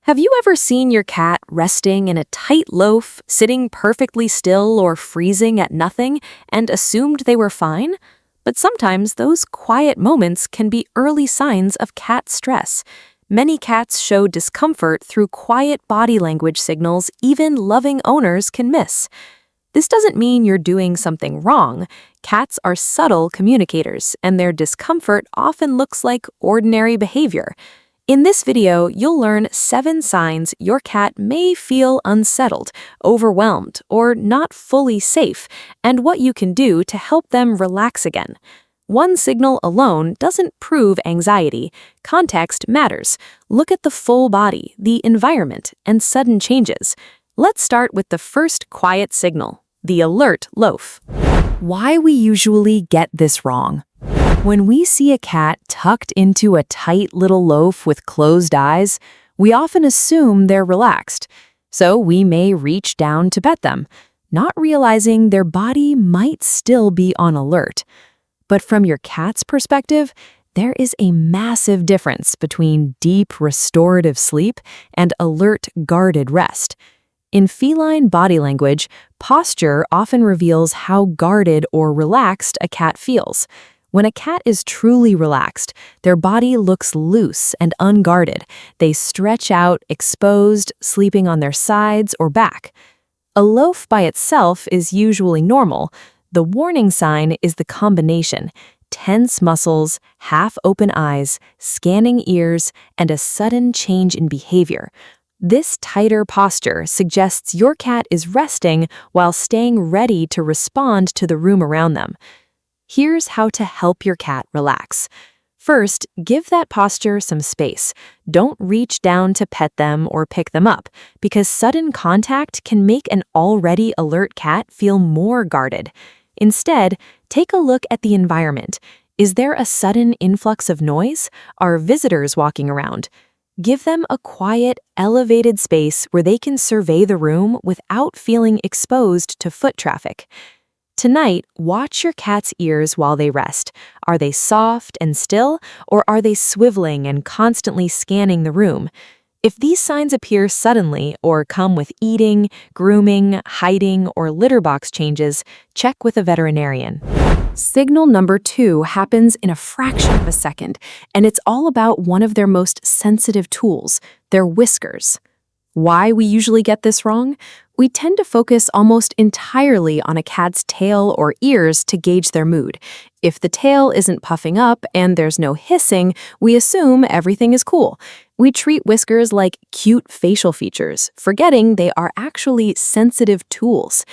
Have you ever seen your cat resting in a tight loaf, sitting perfectly still or freezing at nothing, and assumed they were fine? But sometimes those quiet moments can be early signs of cat stress. Many cats show discomfort through quiet body language signals even loving owners can miss. This doesn't mean you're doing something wrong. Cats are subtle communicators, and their discomfort often looks like ordinary behavior. In this video, you'll learn 7 signs your cat may feel unsettled, overwhelmed, or not fully safe, and what you can do to help them relax again. One signal alone doesn't prove anxiety. Context matters. Look at the full body, the environment, and sudden changes. Let's start with the first quiet signal, the alert loaf. Why we usually get this wrong. When we see a cat tucked into a tight little loaf with closed eyes, we often assume they're relaxed. So we may reach down to pet them, not realizing their body might still be on alert. But from your cat's perspective, there is a massive difference between deep restorative sleep and alert guarded rest. In feline body language, posture often reveals how guarded or relaxed a cat feels. When a cat is truly relaxed, their body looks loose and unguarded. They stretch out, exposed, sleeping on their sides or back. A loaf by itself is usually normal. The warning sign is the combination: tense muscles, half-open eyes, scanning ears, and a sudden change in behavior. This tighter posture suggests your cat is resting while staying ready to respond to the room around them. Here's how to help your cat relax. First, give that posture some space. Don't reach down to pet them or pick them up, because sudden contact can make an already alert cat feel more guarded. Instead, take a look at the environment. Is there a sudden influx of noise? Are visitors walking around? Give them a quiet, elevated space where they can survey the room without feeling exposed to foot traffic. Tonight, watch your cat's ears while they rest. Are they soft and still, or are they swiveling and constantly scanning the room? If these signs appear suddenly or come with eating, grooming, hiding, or litter box changes, check with a veterinarian. Signal number 2 happens in a fraction of a second, and it's all about one of their most sensitive tools, their whiskers. Why we usually get this wrong? We tend to focus almost entirely on a cat's tail or ears to gauge their mood. If the tail isn't puffing up and there's no hissing, we assume everything is cool. We treat whiskers like cute facial features, forgetting they are actually sensitive tools.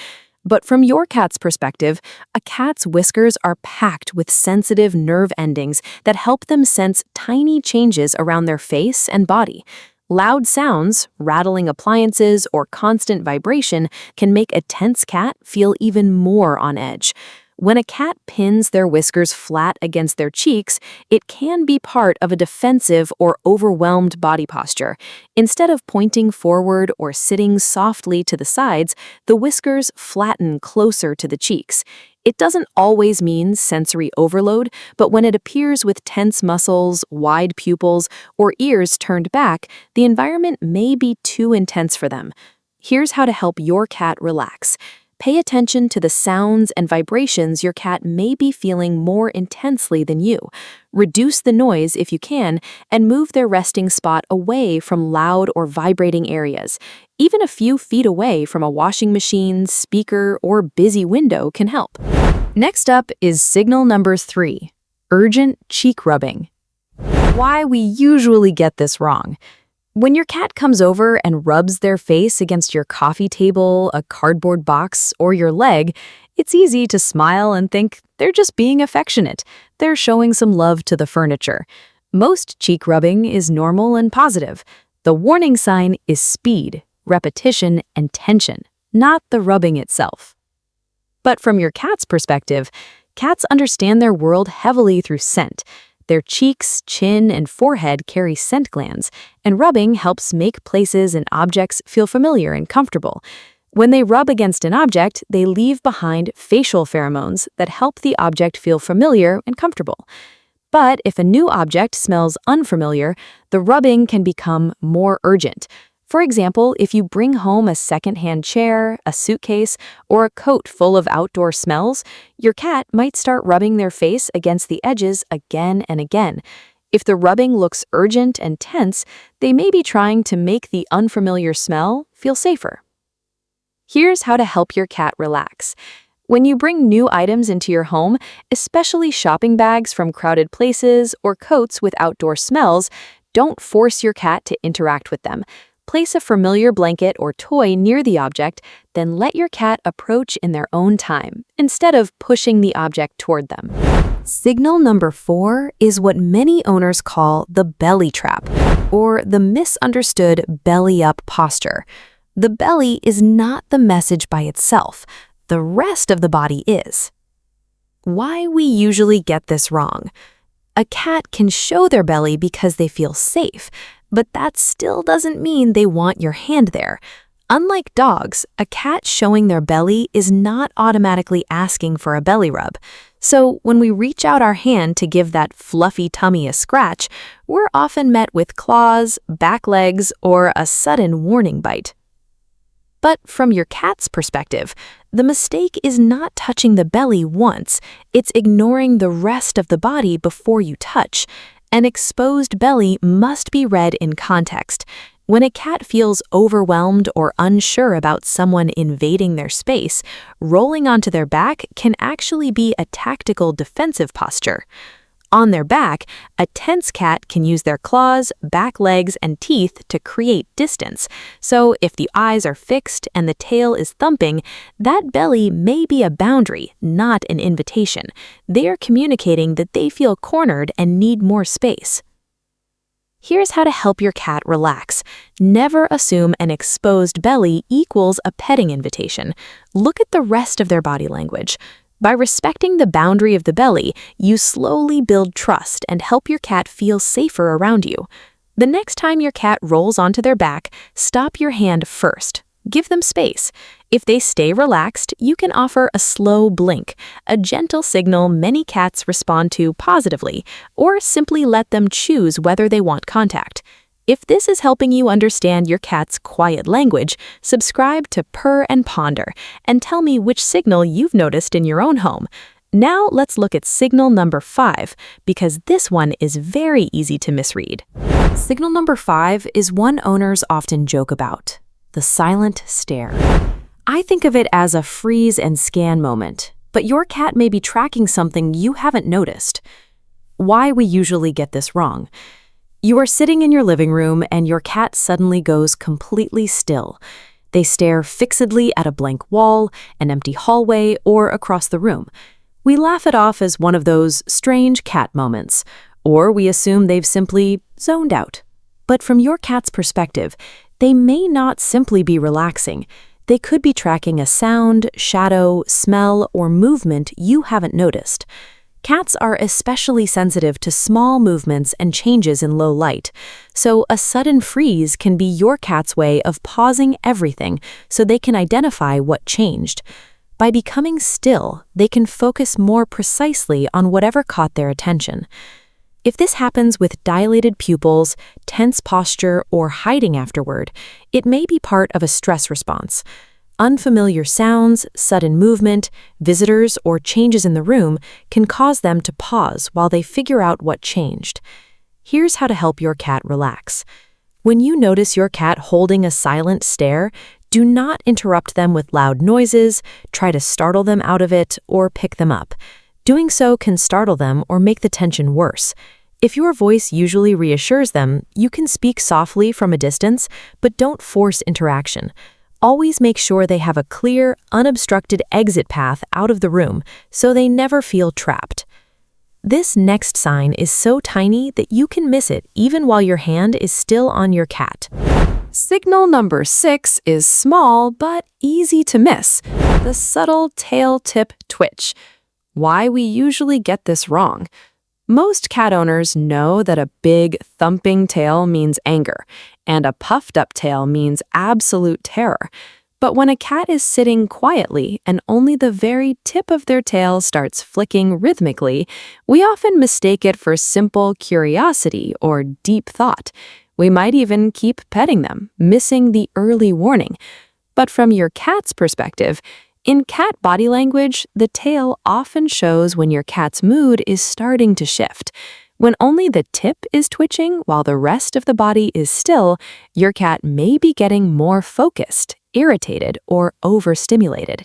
But from your cat's perspective, a cat's whiskers are packed with sensitive nerve endings that help them sense tiny changes around their face and body. Loud sounds, rattling appliances, or constant vibration can make a tense cat feel even more on edge. When a cat pins their whiskers flat against their cheeks, it can be part of a defensive or overwhelmed body posture. Instead of pointing forward or sitting softly to the sides, the whiskers flatten closer to the cheeks. It doesn't always mean sensory overload, but when it appears with tense muscles, wide pupils, or ears turned back, the environment may be too intense for them. Here's how to help your cat relax. Pay attention to the sounds and vibrations your cat may be feeling more intensely than you. Reduce the noise if you can, and move their resting spot away from loud or vibrating areas. Even a few feet away from a washing machine, speaker, or busy window can help. Next up is signal number 3, urgent cheek rubbing. Why we usually get this wrong. When your cat comes over and rubs their face against your coffee table, a cardboard box, or your leg, it's easy to smile and think they're just being affectionate. They're showing some love to the furniture. Most cheek rubbing is normal and positive. The warning sign is speed, repetition, and tension, not the rubbing itself. But from your cat's perspective, cats understand their world heavily through scent. Their cheeks, chin, and forehead carry scent glands, and rubbing helps make places and objects feel familiar and comfortable. When they rub against an object, they leave behind facial pheromones that help the object feel familiar and comfortable. But if a new object smells unfamiliar, the rubbing can become more urgent. For example, if you bring home a secondhand chair, a suitcase, or a coat full of outdoor smells, your cat might start rubbing their face against the edges again and again. If the rubbing looks urgent and tense, they may be trying to make the unfamiliar smell feel safer. Here's how to help your cat relax. When you bring new items into your home, especially shopping bags from crowded places or coats with outdoor smells, don't force your cat to interact with them. Place a familiar blanket or toy near the object, then let your cat approach in their own time, instead of pushing the object toward them. Signal number 4 is what many owners call the belly trap, or the misunderstood belly-up posture. The belly is not the message by itself. The rest of the body is. Why we usually get this wrong. A cat can show their belly because they feel safe, but that still doesn't mean they want your hand there. Unlike dogs, a cat showing their belly is not automatically asking for a belly rub. So when we reach out our hand to give that fluffy tummy a scratch, we're often met with claws, back legs, or a sudden warning bite. But from your cat's perspective, the mistake is not touching the belly once, it's ignoring the rest of the body before you touch. An exposed belly must be read in context. When a cat feels overwhelmed or unsure about someone invading their space, rolling onto their back can actually be a tactical defensive posture. On their back, a tense cat can use their claws, back legs, and teeth to create distance. So if the eyes are fixed and the tail is thumping, that belly may be a boundary, not an invitation. They are communicating that they feel cornered and need more space. Here's how to help your cat relax. Never assume an exposed belly equals a petting invitation. Look at the rest of their body language. By respecting the boundary of the belly, you slowly build trust and help your cat feel safer around you. The next time your cat rolls onto their back, stop your hand first. Give them space. If they stay relaxed, you can offer a slow blink, a gentle signal many cats respond to positively, or simply let them choose whether they want contact. If this is helping you understand your cat's quiet language, subscribe to Purr and Ponder and tell me which signal you've noticed in your own home. Now let's look at signal number 5, because this one is very easy to misread. Signal number 5 is one owners often joke about: the silent stare. I think of it as a freeze and scan moment, but your cat may be tracking something you haven't noticed. Why we usually get this wrong. You are sitting in your living room and your cat suddenly goes completely still. They stare fixedly at a blank wall, an empty hallway, or across the room. We laugh it off as one of those strange cat moments, or we assume they've simply zoned out. But from your cat's perspective, they may not simply be relaxing. They could be tracking a sound, shadow, smell, or movement you haven't noticed. Cats are especially sensitive to small movements and changes in low light, so a sudden freeze can be your cat's way of pausing everything so they can identify what changed. By becoming still, they can focus more precisely on whatever caught their attention. If this happens with dilated pupils, tense posture, or hiding afterward, it may be part of a stress response. Unfamiliar sounds, sudden movement, visitors, or changes in the room can cause them to pause while they figure out what changed. Here's how to help your cat relax. When you notice your cat holding a silent stare, do not interrupt them with loud noises, try to startle them out of it, or pick them up. Doing so can startle them or make the tension worse. If your voice usually reassures them, you can speak softly from a distance, but don't force interaction. Always make sure they have a clear, unobstructed exit path out of the room so they never feel trapped. This next sign is so tiny that you can miss it even while your hand is still on your cat. Signal number 6 is small but easy to miss: the subtle tail tip twitch. Why we usually get this wrong. Most cat owners know that a big, thumping tail means anger, and a puffed-up tail means absolute terror. But when a cat is sitting quietly and only the very tip of their tail starts flicking rhythmically, we often mistake it for simple curiosity or deep thought. We might even keep petting them, missing the early warning. But from your cat's perspective, in cat body language, the tail often shows when your cat's mood is starting to shift. When only the tip is twitching while the rest of the body is still, your cat may be getting more focused, irritated, or overstimulated.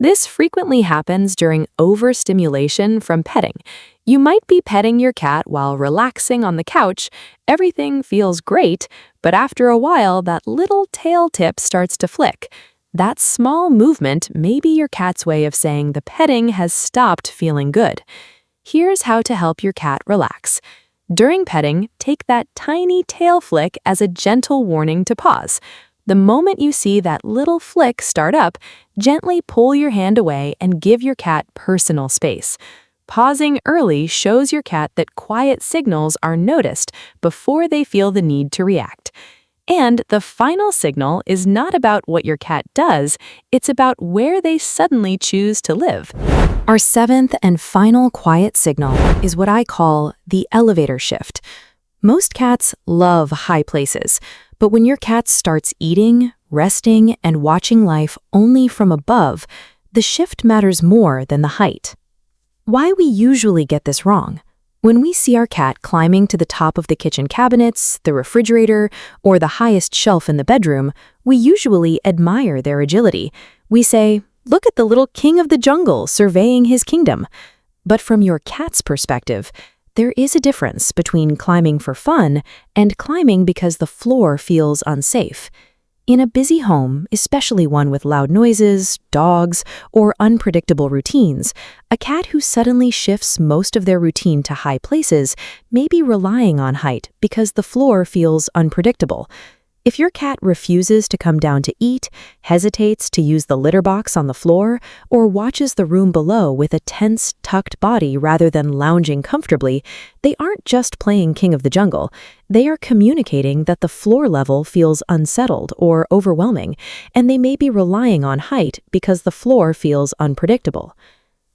This frequently happens during overstimulation from petting. You might be petting your cat while relaxing on the couch. Everything feels great, but after a while, that little tail tip starts to flick. That small movement may be your cat's way of saying the petting has stopped feeling good. Here's how to help your cat relax. During petting, take that tiny tail flick as a gentle warning to pause. The moment you see that little flick start up, gently pull your hand away and give your cat personal space. Pausing early shows your cat that quiet signals are noticed before they feel the need to react. And the final signal is not about what your cat does, it's about where they suddenly choose to live. Our seventh and final quiet signal is what I call the elevator shift. Most cats love high places, but when your cat starts eating, resting, and watching life only from above, the shift matters more than the height. Why we usually get this wrong? When we see our cat climbing to the top of the kitchen cabinets, the refrigerator, or the highest shelf in the bedroom, we usually admire their agility. We say, "Look at the little king of the jungle surveying his kingdom." But from your cat's perspective, there is a difference between climbing for fun and climbing because the floor feels unsafe. In a busy home, especially one with loud noises, dogs, or unpredictable routines, a cat who suddenly shifts most of their routine to high places may be relying on height because the floor feels unpredictable. If your cat refuses to come down to eat, hesitates to use the litter box on the floor, or watches the room below with a tense, tucked body rather than lounging comfortably, they aren't just playing king of the jungle. They are communicating that the floor level feels unsettled or overwhelming, and they may be relying on height because the floor feels unpredictable.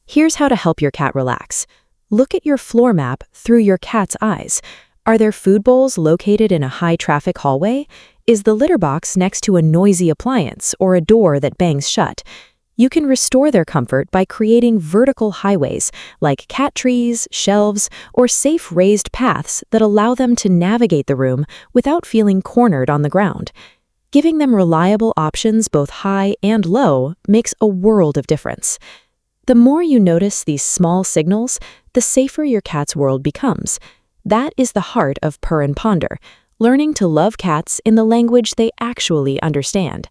Here's how to help your cat relax. Look at your floor map through your cat's eyes. Are there food bowls located in a high-traffic hallway? Is the litter box next to a noisy appliance or a door that bangs shut? You can restore their comfort by creating vertical highways, like cat trees, shelves, or safe raised paths that allow them to navigate the room without feeling cornered on the ground. Giving them reliable options both high and low makes a world of difference. The more you notice these small signals, the safer your cat's world becomes. That is the heart of Purr and Ponder, learning to love cats in the language they actually understand.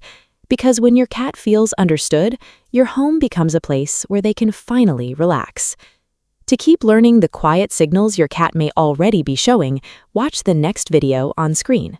Because when your cat feels understood, your home becomes a place where they can finally relax. To keep learning the quiet signals your cat may already be showing, watch the next video on screen.